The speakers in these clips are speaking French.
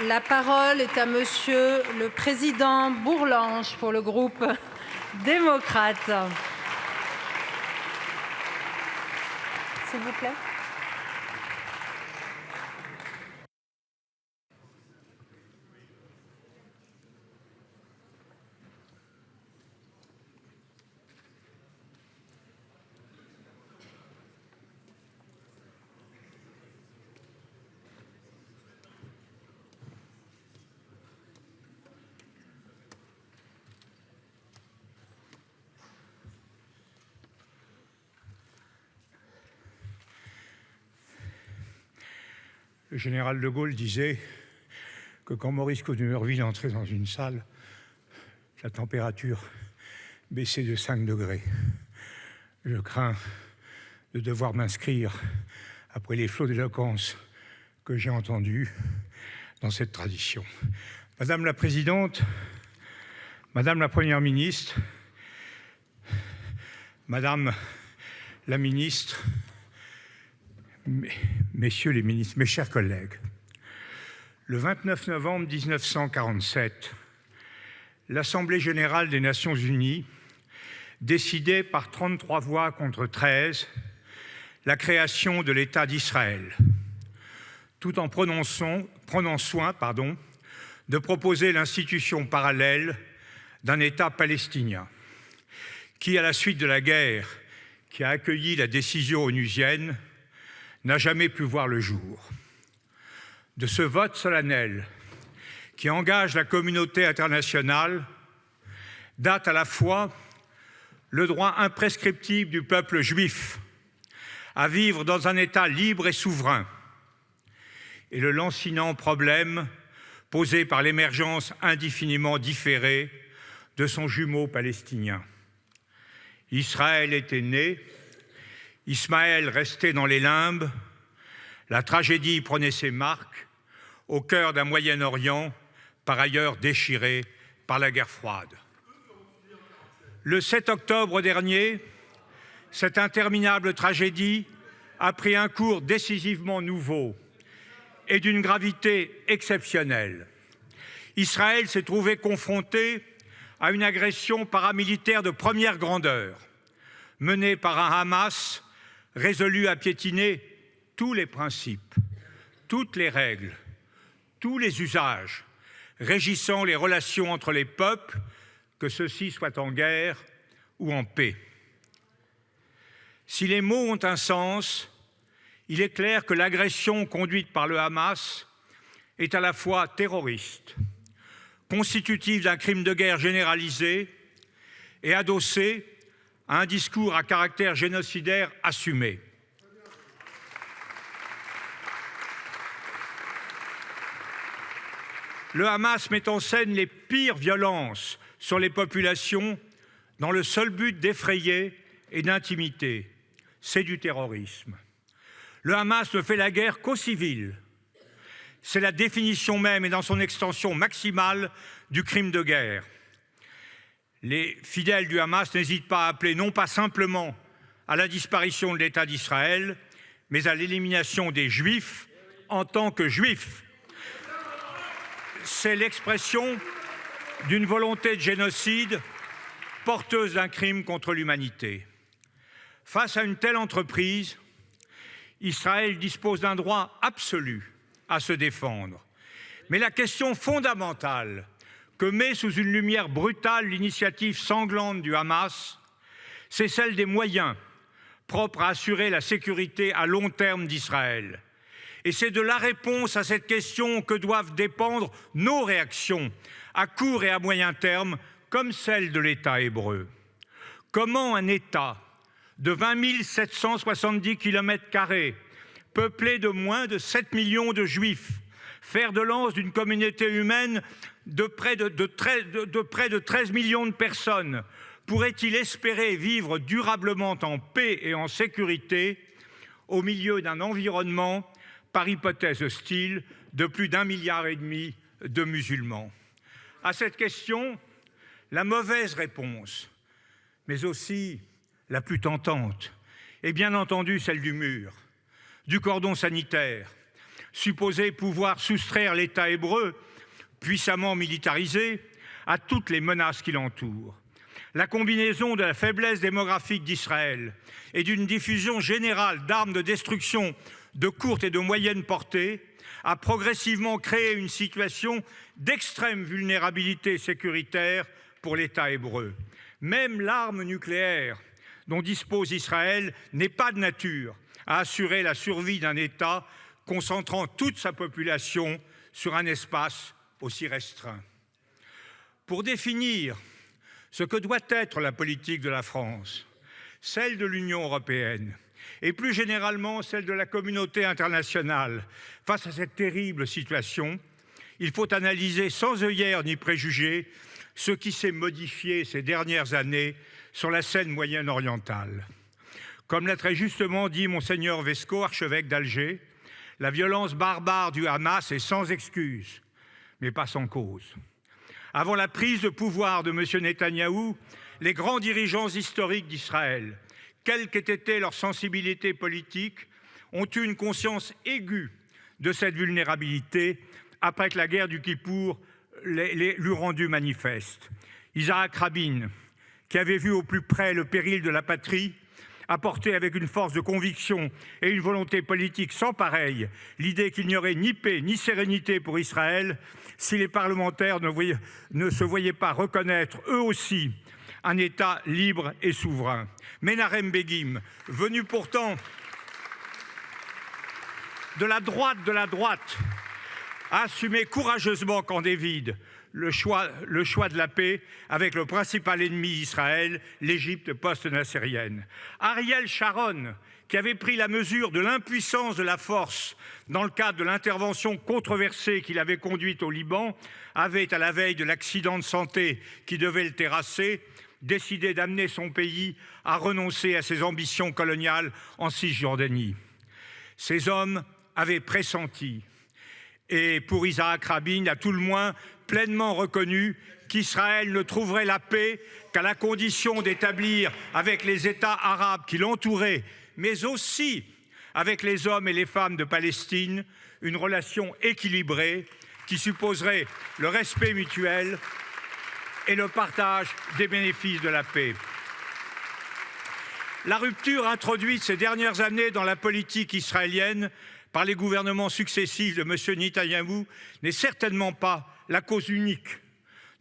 La parole est à Monsieur le Président Bourlanges pour le groupe démocrate. S'il vous plaît. Le général de Gaulle disait que quand Maurice Coudumurville entrait dans une salle, la température baissait de 5 degrés. Je crains de devoir m'inscrire, après les flots d'éloquence que j'ai entendus, dans cette tradition. Madame la Présidente, Madame la Première ministre, Madame la Ministre, Messieurs les ministres, mes chers collègues, le 29 novembre 1947, l'Assemblée générale des Nations unies décidait par 33 voix contre 13 la création de l'État d'Israël, tout en prenant soin de proposer l'institution parallèle d'un État palestinien, qui, à la suite de la guerre qui a accueilli la décision onusienne, n'a jamais pu voir le jour. De ce vote solennel qui engage la communauté internationale date à la fois le droit imprescriptible du peuple juif à vivre dans un État libre et souverain et le lancinant problème posé par l'émergence indéfiniment différée de son jumeau palestinien. Israël était né, Ismaël restait dans les limbes, la tragédie prenait ses marques au cœur d'un Moyen-Orient par ailleurs déchiré par la guerre froide. Le 7 octobre dernier, cette interminable tragédie a pris un cours décisivement nouveau et d'une gravité exceptionnelle. Israël s'est trouvé confronté à une agression paramilitaire de première grandeur, menée par un Hamas résolu à piétiner tous les principes, toutes les règles, tous les usages régissant les relations entre les peuples, que ceux-ci soient en guerre ou en paix. Si les mots ont un sens, il est clair que l'agression conduite par le Hamas est à la fois terroriste, constitutive d'un crime de guerre généralisé et adossée à un discours à caractère génocidaire assumé. Le Hamas met en scène les pires violences sur les populations dans le seul but d'effrayer et d'intimider. C'est du terrorisme. Le Hamas ne fait la guerre qu'aux civils. C'est la définition même et dans son extension maximale du crime de guerre. Les fidèles du Hamas n'hésitent pas à appeler non pas simplement à la disparition de l'État d'Israël, mais à l'élimination des Juifs en tant que Juifs. C'est l'expression d'une volonté de génocide porteuse d'un crime contre l'humanité. Face à une telle entreprise, Israël dispose d'un droit absolu à se défendre. Mais la question fondamentale que met sous une lumière brutale l'initiative sanglante du Hamas, c'est celle des moyens propres à assurer la sécurité à long terme d'Israël. Et c'est de la réponse à cette question que doivent dépendre nos réactions à court et à moyen terme, comme celle de l'État hébreu. Comment un État de 20 770 km², peuplé de moins de 7 millions de Juifs, fer de lance d'une communauté humaine de près de 13 millions de personnes, pourrait-il espérer vivre durablement en paix et en sécurité au milieu d'un environnement, par hypothèse hostile, de plus d'1,5 milliard de musulmans? À cette question, la mauvaise réponse, mais aussi la plus tentante, est bien entendu celle du mur, du cordon sanitaire, supposé pouvoir soustraire l'État hébreu, puissamment militarisé, à toutes les menaces qui l'entourent. La combinaison de la faiblesse démographique d'Israël et d'une diffusion générale d'armes de destruction de courte et de moyenne portée a progressivement créé une situation d'extrême vulnérabilité sécuritaire pour l'État hébreu. Même l'arme nucléaire dont dispose Israël n'est pas de nature à assurer la survie d'un État concentrant toute sa population sur un espace aussi restreint. Pour définir ce que doit être la politique de la France, celle de l'Union européenne et plus généralement celle de la communauté internationale face à cette terrible situation, il faut analyser sans œillères ni préjugés ce qui s'est modifié ces dernières années sur la scène moyenne-orientale. Comme l'a très justement dit Monseigneur Vesco, archevêque d'Alger, la violence barbare du Hamas est sans excuse, mais pas sans cause. Avant la prise de pouvoir de M. Netanyahou, les grands dirigeants historiques d'Israël, quelle qu'ait été leur sensibilité politique, ont eu une conscience aiguë de cette vulnérabilité après que la guerre du Kippour l'eut rendue manifeste. Isaac Rabin, qui avait vu au plus près le péril de la patrie, a porté avec une force de conviction et une volonté politique sans pareille l'idée qu'il n'y aurait ni paix ni sérénité pour Israël si les parlementaires ne se voyaient pas reconnaître eux aussi un État libre et souverain. Menachem Begin, venu pourtant de la droite, a assumé courageusement Camp David le choix de la paix avec le principal ennemi d'Israël, l'Égypte post-nassérienne. Ariel Sharon, qui avait pris la mesure de l'impuissance de la force dans le cadre de l'intervention controversée qu'il avait conduite au Liban, avait, à la veille de l'accident de santé qui devait le terrasser, décidé d'amener son pays à renoncer à ses ambitions coloniales en Cisjordanie. Ces hommes avaient pressenti, et pour Isaac Rabin, à tout le moins, pleinement reconnu qu'Israël ne trouverait la paix qu'à la condition d'établir avec les États arabes qui l'entouraient, mais aussi avec les hommes et les femmes de Palestine, une relation équilibrée qui supposerait le respect mutuel et le partage des bénéfices de la paix. La rupture introduite ces dernières années dans la politique israélienne par les gouvernements successifs de M. Netanyahou n'est certainement pas la cause unique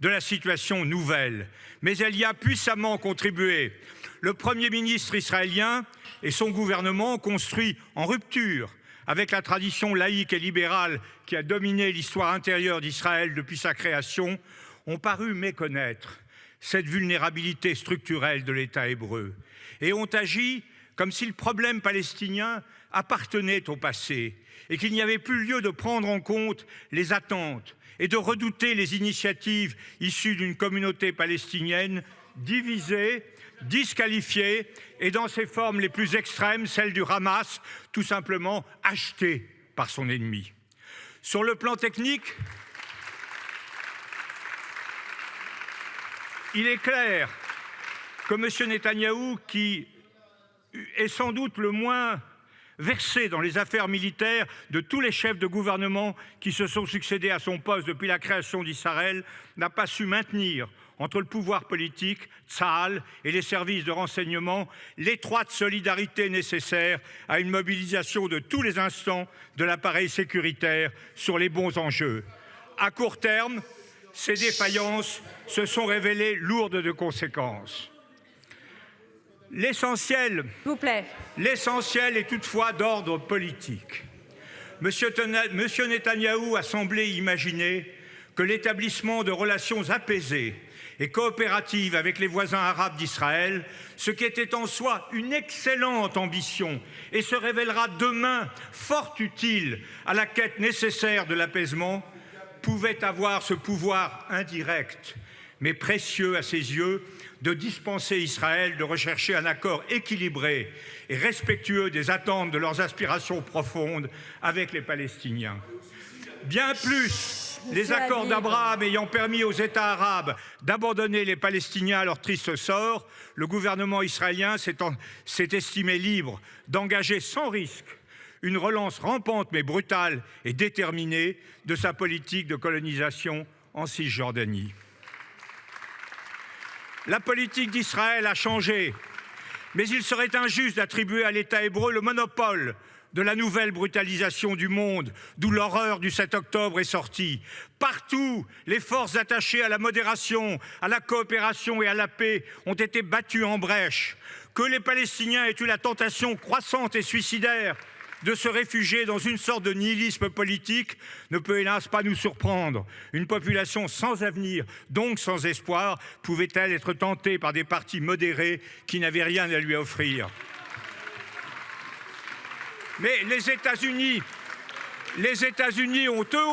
de la situation nouvelle, mais elle y a puissamment contribué. Le Premier ministre israélien et son gouvernement ont construit en rupture avec la tradition laïque et libérale qui a dominé l'histoire intérieure d'Israël depuis sa création, ont paru méconnaître cette vulnérabilité structurelle de l'État hébreu et ont agi comme si le problème palestinien appartenait au passé et qu'il n'y avait plus lieu de prendre en compte les attentes et de redouter les initiatives issues d'une communauté palestinienne divisée, disqualifiée et dans ses formes les plus extrêmes, celle du Hamas, tout simplement achetée par son ennemi. Sur le plan technique, il est clair que M. Netanyahou, qui est sans doute le moins versé dans les affaires militaires de tous les chefs de gouvernement qui se sont succédés à son poste depuis la création d'Israël, n'a pas su maintenir entre le pouvoir politique, Tsahal et les services de renseignement, l'étroite solidarité nécessaire à une mobilisation de tous les instants de l'appareil sécuritaire sur les bons enjeux. À court terme, ces défaillances se sont révélées lourdes de conséquences. L'essentiel est toutefois d'ordre politique. Monsieur Netanyahou a semblé imaginer que l'établissement de relations apaisées et coopératives avec les voisins arabes d'Israël, ce qui était en soi une excellente ambition et se révélera demain fort utile à la quête nécessaire de l'apaisement, pouvait avoir ce pouvoir indirect, mais précieux à ses yeux, de dispenser Israël de rechercher un accord équilibré et respectueux des attentes de leurs aspirations profondes avec les Palestiniens. Bien plus, les accords d'Abraham ayant permis aux États arabes d'abandonner les Palestiniens à leur triste sort, le gouvernement israélien s'est estimé libre d'engager sans risque une relance rampante mais brutale et déterminée de sa politique de colonisation en Cisjordanie. La politique d'Israël a changé, mais il serait injuste d'attribuer à l'État hébreu le monopole de la nouvelle brutalisation du monde, d'où l'horreur du 7 octobre est sortie. Partout, les forces attachées à la modération, à la coopération et à la paix ont été battues en brèche. Que les Palestiniens aient eu la tentation croissante et suicidaire de se réfugier dans une sorte de nihilisme politique ne peut hélas pas nous surprendre. Une population sans avenir, donc sans espoir, pouvait-elle être tentée par des partis modérés qui n'avaient rien à lui offrir? Mais les États-Unis ont eux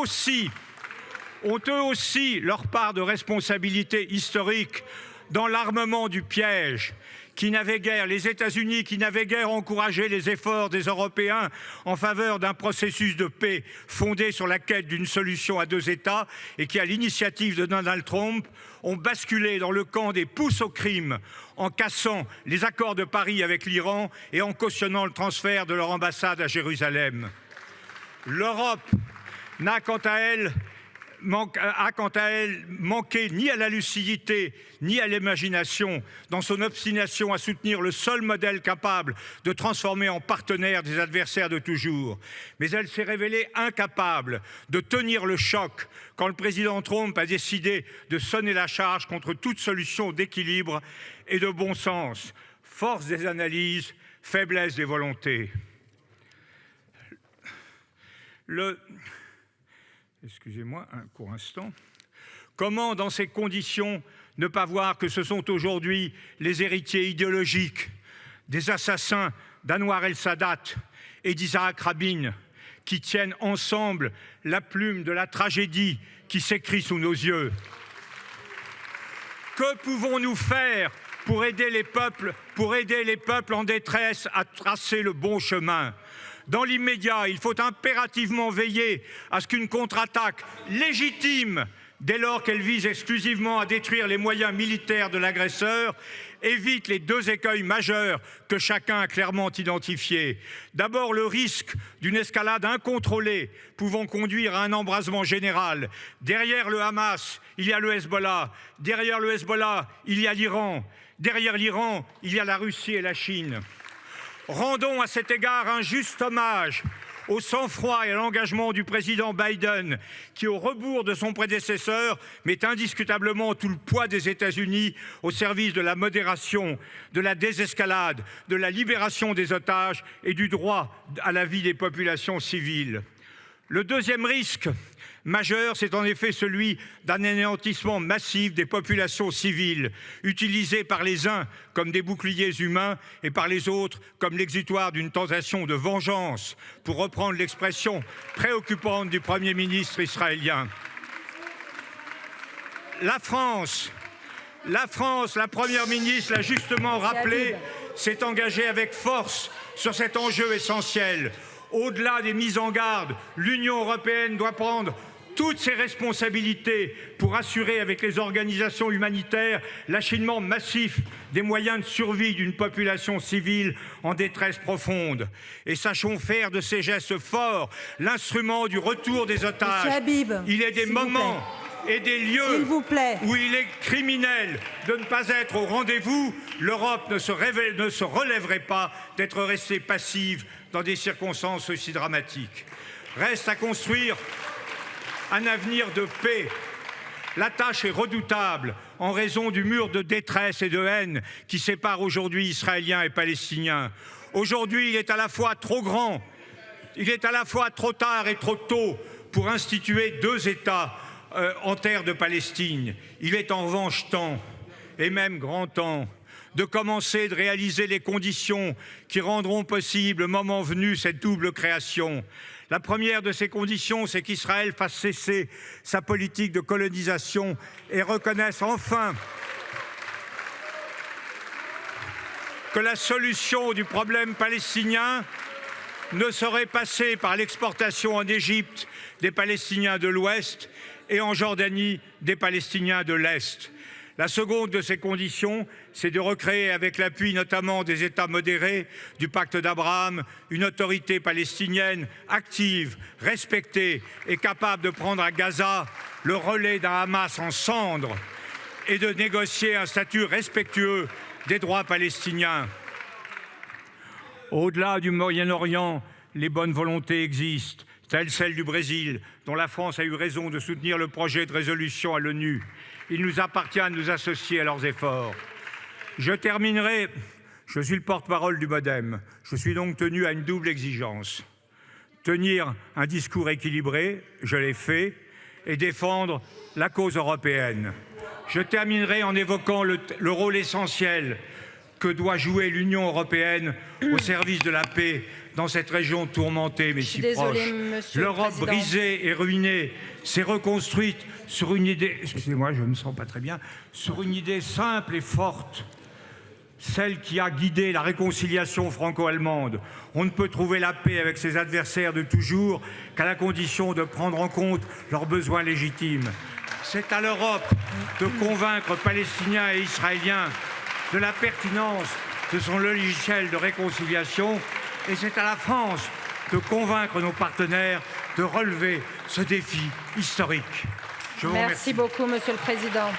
aussi leur part de responsabilité historique dans l'armement du piège. Les États-Unis qui n'avaient guère encouragé les efforts des Européens en faveur d'un processus de paix fondé sur la quête d'une solution à deux États et qui, à l'initiative de Donald Trump, ont basculé dans le camp des pousses au crime en cassant les accords de Paris avec l'Iran et en cautionnant le transfert de leur ambassade à Jérusalem. L'Europe a quant à elle manqué ni à la lucidité ni à l'imagination dans son obstination à soutenir le seul modèle capable de transformer en partenaire des adversaires de toujours. Mais elle s'est révélée incapable de tenir le choc quand le président Trump a décidé de sonner la charge contre toute solution d'équilibre et de bon sens. Force des analyses, faiblesse des volontés. Excusez-moi un court instant. Comment, dans ces conditions, ne pas voir que ce sont aujourd'hui les héritiers idéologiques des assassins d'Anwar el-Sadat et d'Isaac Rabin qui tiennent ensemble la plume de la tragédie qui s'écrit sous nos yeux? Que pouvons-nous faire pour aider les peuples en détresse à tracer le bon chemin? Dans l'immédiat, il faut impérativement veiller à ce qu'une contre-attaque légitime, dès lors qu'elle vise exclusivement à détruire les moyens militaires de l'agresseur, évite les deux écueils majeurs que chacun a clairement identifiés. D'abord, le risque d'une escalade incontrôlée pouvant conduire à un embrasement général. Derrière le Hamas, il y a le Hezbollah. Derrière le Hezbollah, il y a l'Iran. Derrière l'Iran, il y a la Russie et la Chine. Rendons à cet égard un juste hommage au sang-froid et à l'engagement du président Biden, qui, au rebours de son prédécesseur, met indiscutablement tout le poids des États-Unis au service de la modération, de la désescalade, de la libération des otages et du droit à la vie des populations civiles. Le deuxième risque majeur, c'est en effet celui d'un anéantissement massif des populations civiles, utilisées par les uns comme des boucliers humains et par les autres comme l'exutoire d'une tentation de vengeance, pour reprendre l'expression préoccupante du Premier ministre israélien. La France, la Première ministre l'a justement rappelé, s'est engagée avec force sur cet enjeu essentiel. Au-delà des mises en garde, l'Union européenne doit prendre toutes ses responsabilités pour assurer avec les organisations humanitaires l'acheminement massif des moyens de survie d'une population civile en détresse profonde. Et sachons faire de ces gestes forts l'instrument du retour des otages. Habib, il est des moments et des lieux où il est criminel de ne pas être au rendez-vous. L'Europe ne se relèverait pas d'être restée passive dans des circonstances aussi dramatiques. Reste à construire un avenir de paix. La tâche est redoutable en raison du mur de détresse et de haine qui sépare aujourd'hui Israéliens et Palestiniens. Aujourd'hui, il est à la fois trop grand, il est à la fois trop tard et trop tôt pour instituer deux États en terre de Palestine. Il est en revanche temps, et même grand temps, de commencer de réaliser les conditions qui rendront possible, le moment venu, cette double création. La première de ces conditions, c'est qu'Israël fasse cesser sa politique de colonisation et reconnaisse enfin que la solution du problème palestinien ne saurait passer par l'exportation en Égypte des Palestiniens de l'Ouest et en Jordanie des Palestiniens de l'Est. La seconde de ces conditions, c'est de recréer, avec l'appui notamment des États modérés du pacte d'Abraham, une autorité palestinienne active, respectée et capable de prendre à Gaza le relais d'un Hamas en cendres et de négocier un statut respectueux des droits palestiniens. Au-delà du Moyen-Orient, les bonnes volontés existent, telle celle du Brésil, dont la France a eu raison de soutenir le projet de résolution à l'ONU. Il nous appartient de nous associer à leurs efforts. Je terminerai, je suis le porte-parole du MoDem. Je suis donc tenu à une double exigence. Tenir un discours équilibré, je l'ai fait, et défendre la cause européenne. Je terminerai en évoquant le rôle essentiel que doit jouer l'Union européenne au service de la paix dans cette région tourmentée mais si proche. L'Europe brisée et ruinée s'est reconstruite sur une idée, excusez-moi, je ne me sens pas très bien, sur une idée simple et forte, celle qui a guidé la réconciliation franco-allemande. On ne peut trouver la paix avec ses adversaires de toujours qu'à la condition de prendre en compte leurs besoins légitimes. C'est à l'Europe de convaincre Palestiniens et Israéliens de la pertinence de son logiciel de réconciliation, et c'est à la France de convaincre nos partenaires de relever ce défi historique. Je vous remercie. Merci beaucoup, Monsieur le Président.